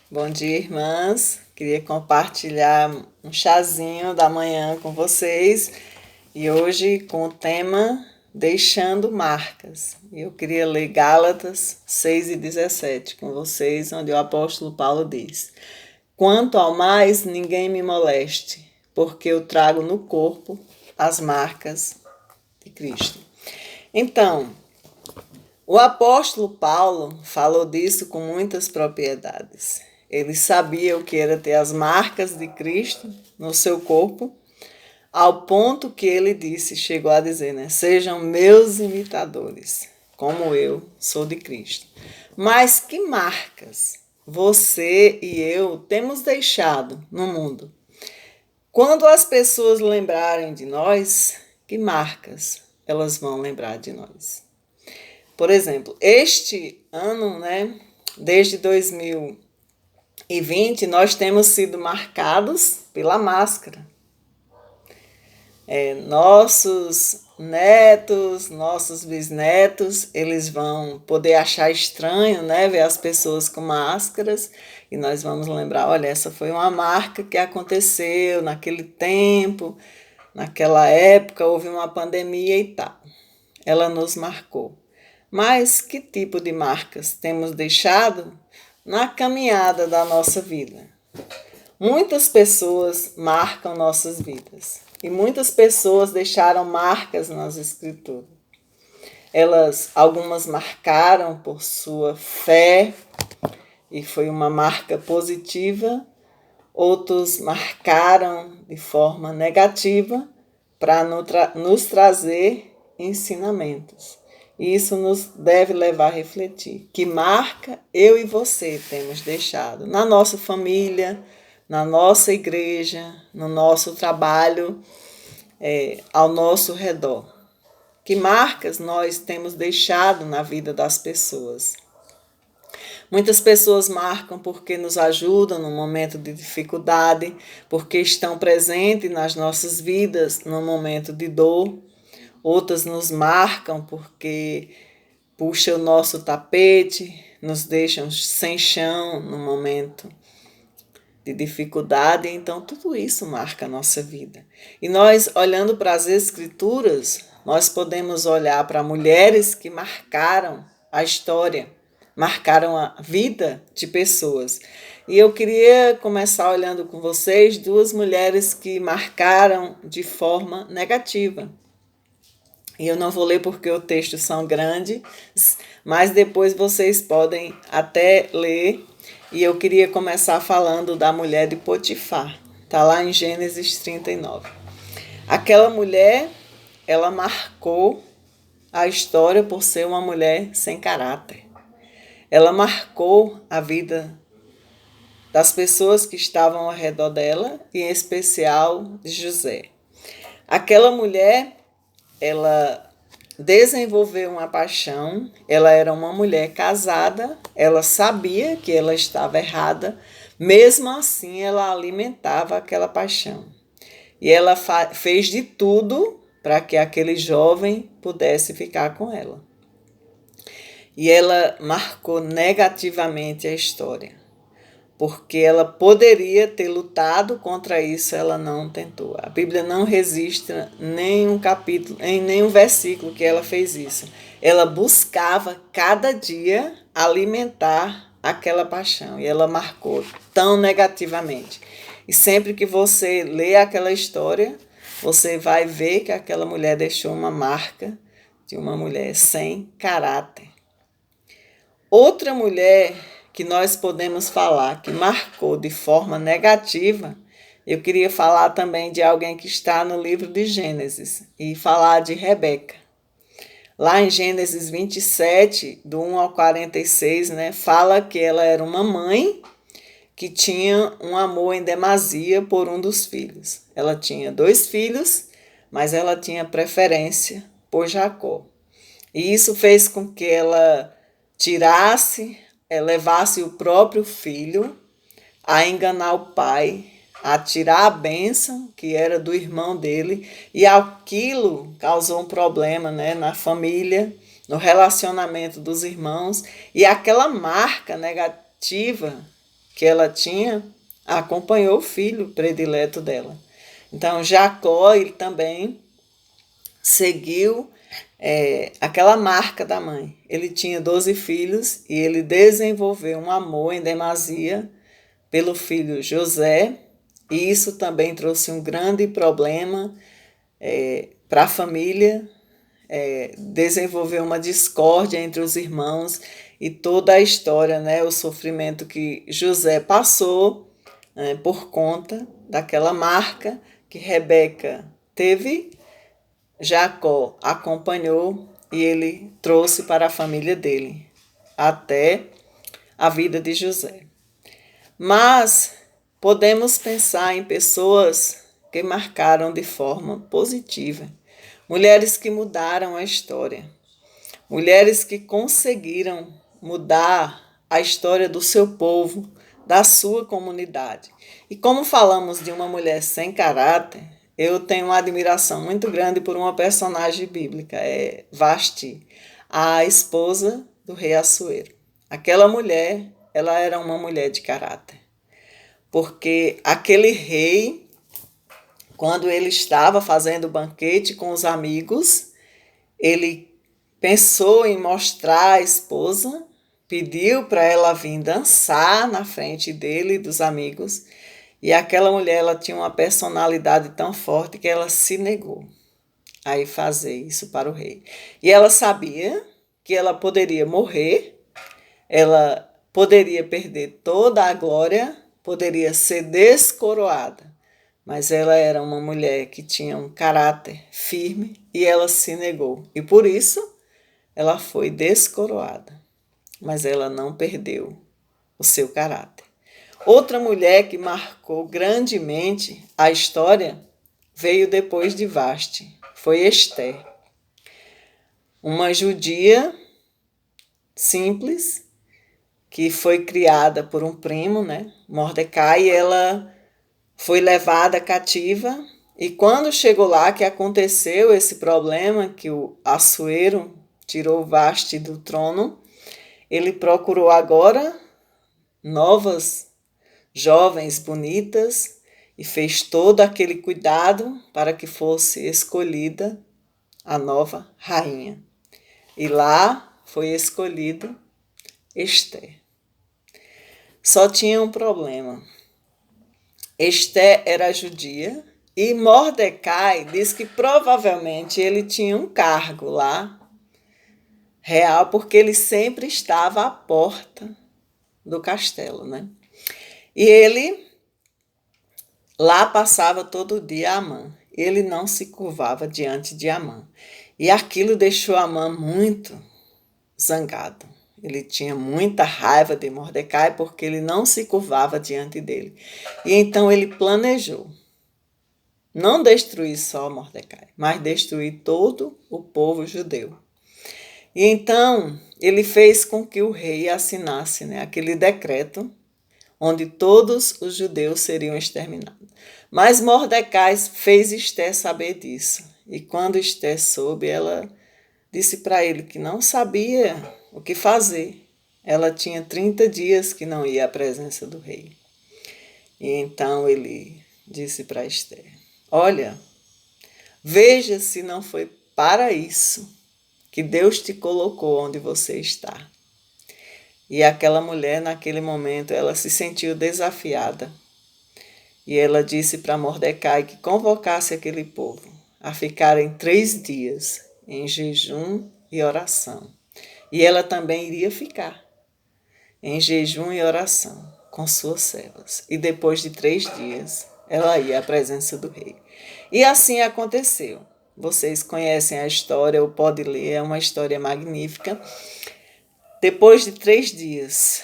Bom dia, irmãs. Queria compartilhar um chazinho da manhã com vocês e hoje com o tema Deixando Marcas. Eu queria ler Gálatas 6:17 com vocês, onde o apóstolo Paulo diz: Quanto ao mais, ninguém me moleste, porque eu trago no corpo as marcas de Cristo. Então, o apóstolo Paulo falou disso com muitas propriedades. Ele sabia o que era ter as marcas de Cristo no seu corpo, ao ponto que ele chegou a dizer, né? Sejam meus imitadores, como eu sou de Cristo. Mas que marcas você e eu temos deixado no mundo? Quando as pessoas lembrarem de nós, que marcas elas vão lembrar de nós? Por exemplo, este ano, né, desde 2020, nós temos sido marcados pela máscara. Nossos netos, nossos bisnetos, eles vão poder achar estranho, né, ver as pessoas com máscaras, e nós vamos lembrar, olha, essa foi uma marca que aconteceu naquele tempo, naquela época houve uma pandemia e tal. Ela nos marcou. Mas que tipo de marcas temos deixado na caminhada da nossa vida? Muitas pessoas marcam nossas vidas e muitas pessoas deixaram marcas nas escrituras. Algumas marcaram por sua fé e foi uma marca positiva, outros marcaram de forma negativa para nos trazer ensinamentos. E isso nos deve levar a refletir. Que marca eu e você temos deixado na nossa família, na nossa igreja, no nosso trabalho, ao nosso redor? Que marcas nós temos deixado na vida das pessoas? Muitas pessoas marcam porque nos ajudam no momento de dificuldade, porque estão presentes nas nossas vidas no momento de dor. Outras nos marcam porque puxam o nosso tapete, nos deixam sem chão no momento de dificuldade. Então, tudo isso marca a nossa vida. E nós, olhando para as Escrituras, nós podemos olhar para mulheres que marcaram a história, marcaram a vida de pessoas. E eu queria começar olhando com vocês duas mulheres que marcaram de forma negativa. E eu não vou ler porque os textos são grandes, mas depois vocês podem até ler. E eu queria começar falando da mulher de Potifar. Está lá em Gênesis 39. Aquela mulher, ela marcou a história por ser uma mulher sem caráter. Ela marcou a vida das pessoas que estavam ao redor dela, e em especial de José. Aquela mulher, ela desenvolveu uma paixão, ela era uma mulher casada, ela sabia que ela estava errada, mesmo assim ela alimentava aquela paixão. E ela fez de tudo para que aquele jovem pudesse ficar com ela. E ela marcou negativamente a história, porque ela poderia ter lutado contra isso, ela não tentou. A Bíblia não registra nenhum capítulo, em nenhum versículo que ela fez isso. Ela buscava cada dia alimentar aquela paixão, e ela marcou tão negativamente. E sempre que você lê aquela história, você vai ver que aquela mulher deixou uma marca de uma mulher sem caráter. Outra mulher que nós podemos falar que marcou de forma negativa, eu queria falar também de alguém que está no livro de Gênesis e falar de Rebeca. Lá em Gênesis 27, do 1 ao 46, né, fala que ela era uma mãe que tinha um amor em demasia por um dos filhos. Ela tinha 2 filhos, mas ela tinha preferência por Jacó. E isso fez com que ela levasse o próprio filho a enganar o pai, a tirar a bênção que era do irmão dele, e aquilo causou um problema, né, na família, no relacionamento dos irmãos, e aquela marca negativa que ela tinha, acompanhou o filho predileto dela. Então, Jacó, ele também seguiu aquela marca da mãe. Ele tinha 12 filhos e ele desenvolveu um amor em demasia pelo filho José, e isso também trouxe um grande problema para a família, desenvolveu uma discórdia entre os irmãos e toda a história, né, o sofrimento que José passou por conta daquela marca que Rebeca teve, Jacó acompanhou e ele trouxe para a família dele, até a vida de José. Mas podemos pensar em pessoas que marcaram de forma positiva, mulheres que mudaram a história, mulheres que conseguiram mudar a história do seu povo, da sua comunidade. E como falamos de uma mulher sem caráter, eu tenho uma admiração muito grande por uma personagem bíblica, é Vasti, a esposa do rei Assuero. Aquela mulher, ela era uma mulher de caráter, porque aquele rei, quando ele estava fazendo banquete com os amigos, ele pensou em mostrar a esposa, pediu para ela vir dançar na frente dele e dos amigos, e aquela mulher, ela tinha uma personalidade tão forte que ela se negou a ir fazer isso para o rei. E ela sabia que ela poderia morrer, ela poderia perder toda a glória, poderia ser descoroada, mas ela era uma mulher que tinha um caráter firme e ela se negou. E por isso ela foi descoroada, mas ela não perdeu o seu caráter. Outra mulher que marcou grandemente a história veio depois de Vasti, foi Esther. Uma judia simples, que foi criada por um primo, né, Mordecai, e ela foi levada cativa, e quando chegou lá que aconteceu esse problema, que o Assuero tirou Vasti do trono, ele procurou agora novas jovens bonitas e fez todo aquele cuidado para que fosse escolhida a nova rainha. E lá foi escolhido Esther. Só tinha um problema. Esther era judia e Mordecai diz que provavelmente ele tinha um cargo lá real, porque ele sempre estava à porta do castelo, né? E ele lá passava todo dia Amã. Ele não se curvava diante de Amã. E aquilo deixou Amã muito zangado. Ele tinha muita raiva de Mordecai porque ele não se curvava diante dele. E então ele planejou não destruir só Mordecai, mas destruir todo o povo judeu. E então ele fez com que o rei assinasse, né, aquele decreto onde todos os judeus seriam exterminados. Mas Mordecai fez Esther saber disso. E quando Esther soube, ela disse para ele que não sabia o que fazer. Ela tinha 30 dias que não ia à presença do rei. E então ele disse para Esther: olha, veja se não foi para isso que Deus te colocou onde você está. E aquela mulher, naquele momento, ela se sentiu desafiada. E ela disse para Mordecai que convocasse aquele povo a ficarem 3 dias em jejum e oração. E ela também iria ficar em jejum e oração com suas servas. E depois de 3 dias, ela ia à presença do rei. E assim aconteceu. Vocês conhecem a história, ou podem ler, é uma história magnífica. Depois de 3 dias,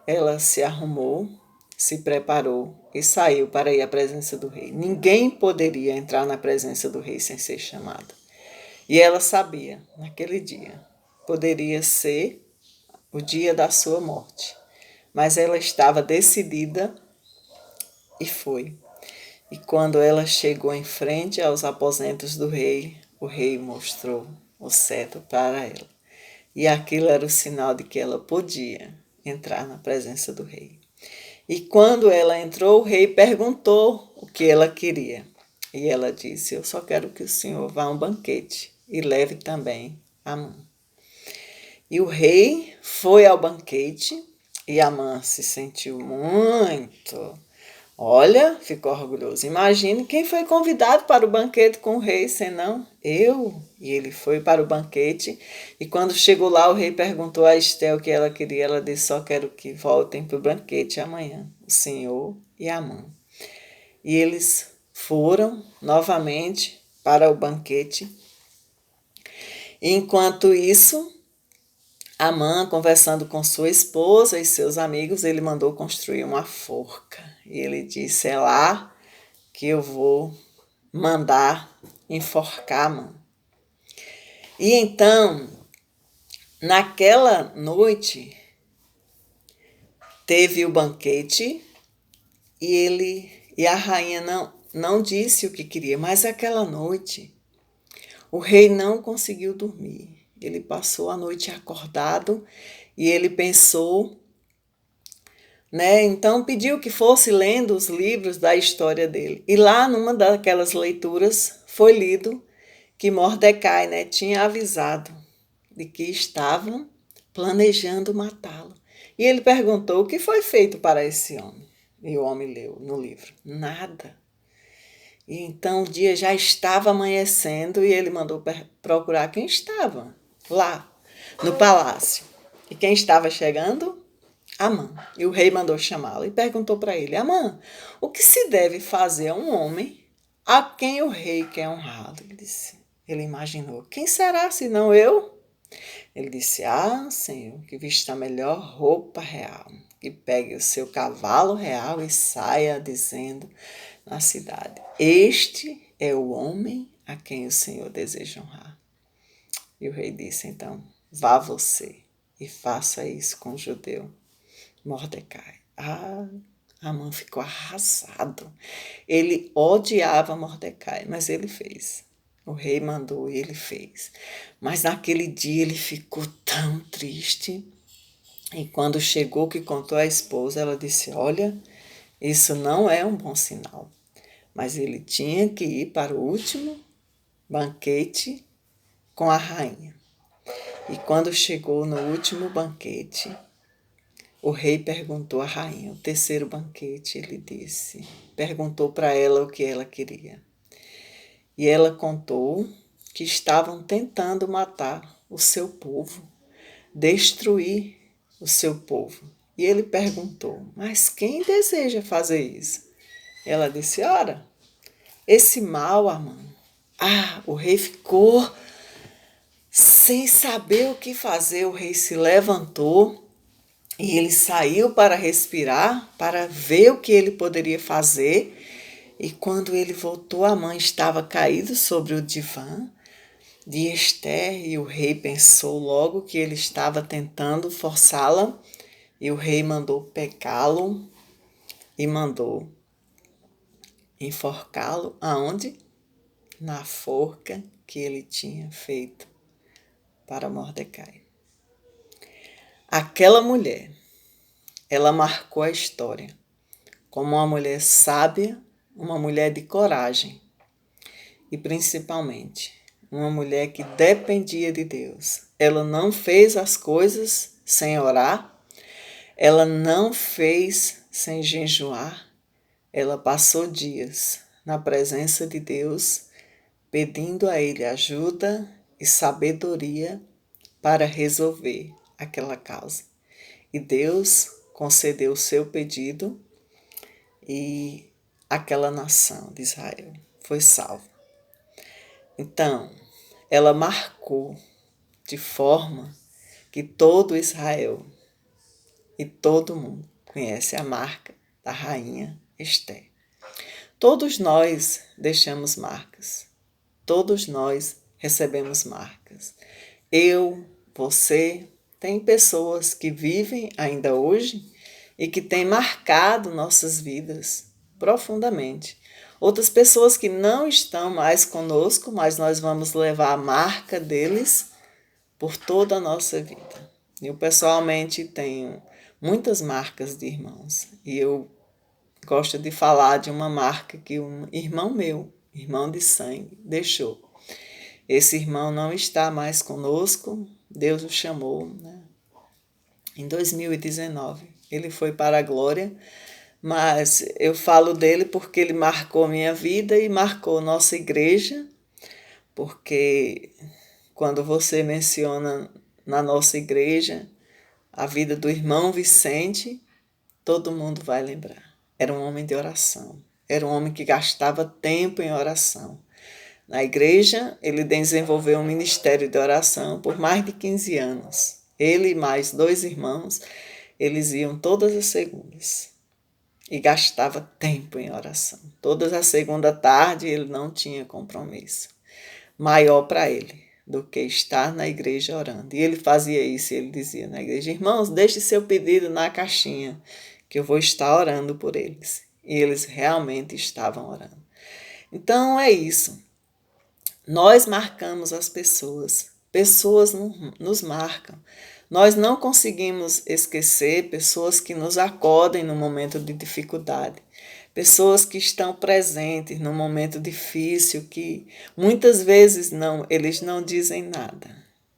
ela se arrumou, se preparou e saiu para ir à presença do rei. Ninguém poderia entrar na presença do rei sem ser chamada. E ela sabia, naquele dia, poderia ser o dia da sua morte. Mas ela estava decidida e foi. E quando ela chegou em frente aos aposentos do rei, o rei mostrou o cetro para ela. E aquilo era o sinal de que ela podia entrar na presença do rei. E quando ela entrou, o rei perguntou o que ela queria. E ela disse: eu só quero que o senhor vá a um banquete e leve também Amã. E o rei foi ao banquete e Amã se sentiu muito. Olha, ficou orgulhoso. Imagine quem foi convidado para o banquete com o rei, senão eu. E ele foi para o banquete. E quando chegou lá, o rei perguntou a Esté o que ela queria. Ela disse: só quero que voltem para o banquete amanhã, o senhor e Amã. E eles foram novamente para o banquete. Enquanto isso, Amã, conversando com sua esposa e seus amigos, ele mandou construir uma forca. E ele disse: é lá que eu vou mandar enforcar Amã. E então, naquela noite, teve o banquete e a rainha não disse o que queria, mas aquela noite o rei não conseguiu dormir. Ele passou a noite acordado e ele pensou, né? Então pediu que fosse lendo os livros da história dele. E lá numa daquelas leituras foi lido que Mordecai, né, tinha avisado de que estavam planejando matá-lo. E ele perguntou o que foi feito para esse homem. E o homem leu no livro: nada. E então o dia já estava amanhecendo e ele mandou procurar quem estava lá no palácio. E quem estava chegando? Amã. E o rei mandou chamá-lo e perguntou para ele: Amã, o que se deve fazer a um homem a quem o rei quer honrá-lo? Ele imaginou: quem será senão eu? Ele disse: ah, senhor, que vista a melhor roupa real, que pegue o seu cavalo real e saia dizendo na cidade: este é o homem a quem o senhor deseja honrar. E o rei disse: então, vá você e faça isso com o judeu Mordecai. Ah, Amã ficou arrasado. Ele odiava Mordecai, mas ele fez. O rei mandou e ele fez. Mas naquele dia ele ficou tão triste. E quando chegou que contou à esposa, ela disse: olha, isso não é um bom sinal. Mas ele tinha que ir para o último banquete com a rainha. E quando chegou no último banquete, o rei perguntou à rainha, o terceiro banquete, ele disse, perguntou para ela o que ela queria. E ela contou que estavam tentando matar o seu povo, destruir o seu povo. E ele perguntou: mas quem deseja fazer isso? Ela disse: ora, esse mal, Amã. Ah, o rei ficou sem saber o que fazer. O rei se levantou e ele saiu para respirar, para ver o que ele poderia fazer. E quando ele voltou, Amã estava caído sobre o divã de Ester, e o rei pensou logo que ele estava tentando forçá-la, e o rei mandou pegá-lo e mandou enforcá-lo aonde? Na forca que ele tinha feito para Mordecai. Aquela mulher, ela marcou a história como uma mulher sábia, uma mulher de coragem e principalmente uma mulher que dependia de Deus. Ela não fez as coisas sem orar, ela não fez sem jejuar, ela passou dias na presença de Deus, pedindo a Ele ajuda e sabedoria para resolver aquela causa. E Deus concedeu o seu pedido e aquela nação de Israel foi salva. Então, ela marcou de forma que todo Israel e todo mundo conhece a marca da rainha Ester. Todos nós deixamos marcas. Todos nós recebemos marcas. Eu, você, tem pessoas que vivem ainda hoje e que têm marcado nossas vidas profundamente. Outras pessoas que não estão mais conosco, mas nós vamos levar a marca deles por toda a nossa vida. Eu pessoalmente tenho muitas marcas de irmãos. E eu gosto de falar de uma marca que um irmão meu, irmão de sangue, deixou. Esse irmão não está mais conosco, Deus o chamou, né? Em 2019. Ele foi para a glória, mas eu falo dele porque ele marcou minha vida e marcou nossa igreja, porque quando você menciona na nossa igreja a vida do irmão Vicente, todo mundo vai lembrar. Era um homem de oração, era um homem que gastava tempo em oração. Na igreja, ele desenvolveu um ministério de oração por mais de 15 anos. Ele e mais 2 irmãos, eles iam todas as segundas e gastava tempo em oração. Todas as segundas tarde ele não tinha compromisso maior para ele do que estar na igreja orando. E ele fazia isso, ele dizia na igreja: irmãos, deixe seu pedido na caixinha, que eu vou estar orando por eles. E eles realmente estavam orando. Então é isso. Nós marcamos as pessoas. Pessoas nos marcam. Nós não conseguimos esquecer pessoas que nos acodem no momento de dificuldade. Pessoas que estão presentes no momento difícil, que muitas vezes eles não dizem nada.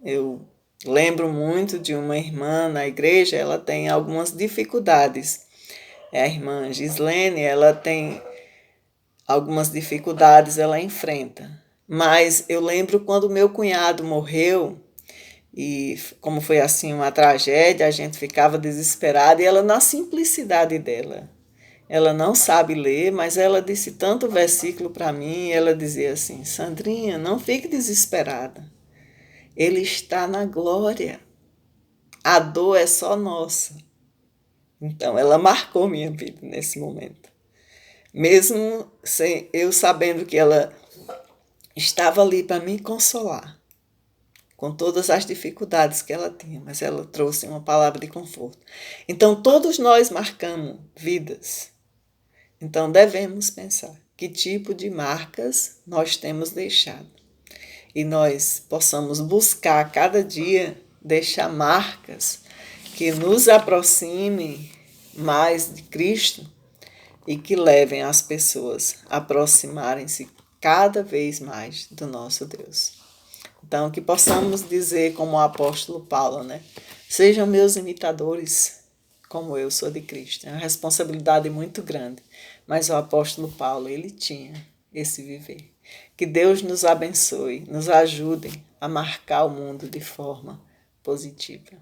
Eu lembro muito de uma irmã na igreja, ela tem algumas dificuldades. É a irmã Gislene, ela tem algumas dificuldades, ela enfrenta. Mas eu lembro quando meu cunhado morreu, e como foi assim uma tragédia, a gente ficava desesperada, e ela, na simplicidade dela, ela não sabe ler, mas ela disse tanto versículo para mim, ela dizia assim: Sandrinha, não fique desesperada, ele está na glória, a dor é só nossa. Então ela marcou minha vida nesse momento, mesmo sem eu sabendo que ela estava ali para me consolar, com todas as dificuldades que ela tinha, mas ela trouxe uma palavra de conforto. Então, todos nós marcamos vidas. Então, devemos pensar que tipo de marcas nós temos deixado. E nós possamos buscar a cada dia deixar marcas que nos aproximem mais de Cristo e que levem as pessoas a aproximarem-se cada vez mais do nosso Deus. Então, que possamos dizer como o apóstolo Paulo, né? Sejam meus imitadores, como eu sou de Cristo. É uma responsabilidade muito grande, mas o apóstolo Paulo, ele tinha esse viver. Que Deus nos abençoe, nos ajude a marcar o mundo de forma positiva.